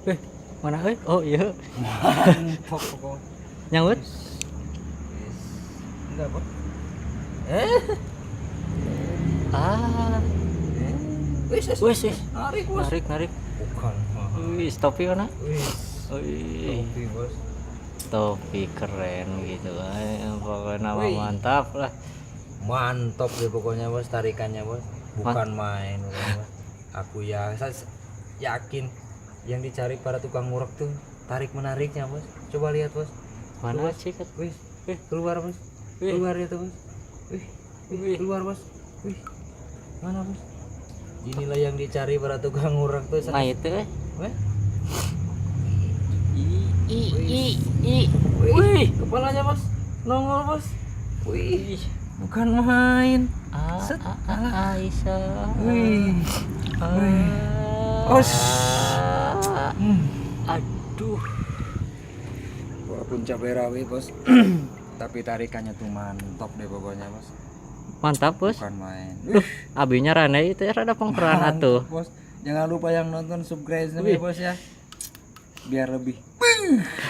Eh, mana oh iya. Mantap pokoknya. Nyangkut. Enggak, Bos. Ah, Wis, wis. narik, Bos. Narik. Bukan. Wih, topi mana? Wis. Wih, Topi, Bos. topi keren gitu. Pokoknya nama Wih. mantap lah. Mantap deh pokoknya, Bos, tarikannya, Bos. Bukan main, pokoknya, Bos. Aku ya saya yakin yang dicari para tukang ngurek tuh tarik menariknya, Bos. Coba lihat, Bos. Mana Bos. sih kan? Wih, keluar, Bos. Wih. Keluar itu, Bos. Wih. Keluar, Bos. Wih. Mana, Bos? Inilah yang dicari para tukang ngurek tuh. Nah itu Weh. Wih, Kepalanya, Bos. Nongol, Bos. Wih. Wih. Bukan main. Set. Aisyah. Wih. Ah. Os. Aduh. Walaupun cabai rawit, Bos. Tapi tarikannya tuh mantap deh pokoknya, Bos. Mantap, Bos. Bukan main. Duh, abinya Rane itu ya rada pengperan atuh. Bos. Jangan lupa yang nonton subscribe Wih. ya, Bos ya. Biar lebih.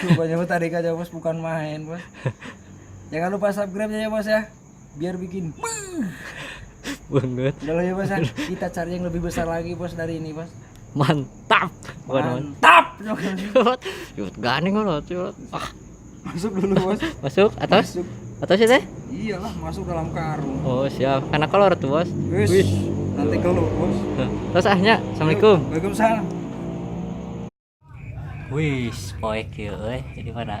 Rupanya Bos tarikannya, Bos, bukan main, Bos. Jangan lupa subscribe-nya ya, Bos ya. Biar bikin Banget. udah lah ya, Bos ya. Kita cari yang lebih besar lagi, Bos, dari ini, Bos. Mantap. Bukan Mantap. Yut ganing loh, yut. Ah, Masuk dulu, Bos. masuk atas. Masuk. Atas ya, Teh? Iyalah, masuk dalam karung. Oh, siap. Karena kolor tuh, Bos. Wis. Nanti keluar, Bos. Terus ahnya. Assalamualaikum. Waalaikumsalam. Wih, poek ya, di mana,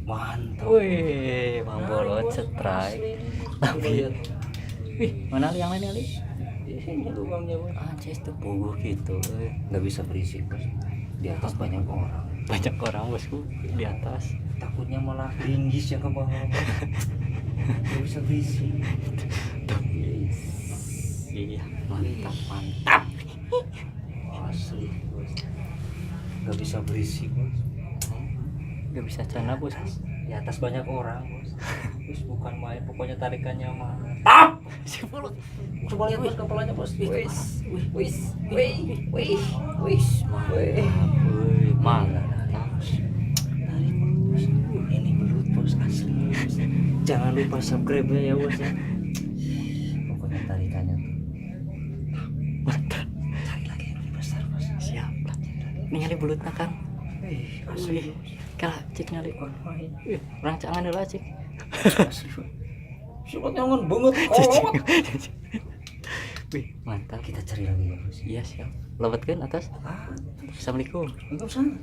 Mantap. Wih, Bang Bolot strike. Tapi, wih, mana li yang lain li? Di sini lubangnya, Bos. Anjir tuh puguh gitu, Nggak bisa berisik, Bos. Di atas banyak orang. Banyak orang bosku di atas. Takutnya malah ringgis yang ke bawah, Bos. Nggak bisa berisik. Iya, mantap. Asli, Bos. Nggak bisa berisik, Bos. Gak bisa cana bos. Di atas banyak orang, Bos. Terus bukan main, pokoknya tarikannya mantap. Si Bolot. Coba lihat, Bos, kepalanya, Bos. Wis. Mantap. Tarik, Bos. Ini belut, Bos, asli, Bos. Jangan lupa subscribe-nya ya, Bos ya. Pokoknya tarikannya tuh Mantap. cari lagi yang lebih besar, Bos. Siap. Ningali belut kan. Asli, Kalah cek nyali. bukan main. Orang cangan dulu cek. Asli, Bos. Siapa nyangon banget, kolot. Wih, mantap. Kita cari lagi ya, Bos. Iya siap. Lewat kan atas. Ah, Assalamualaikum. Waalaikumsalam.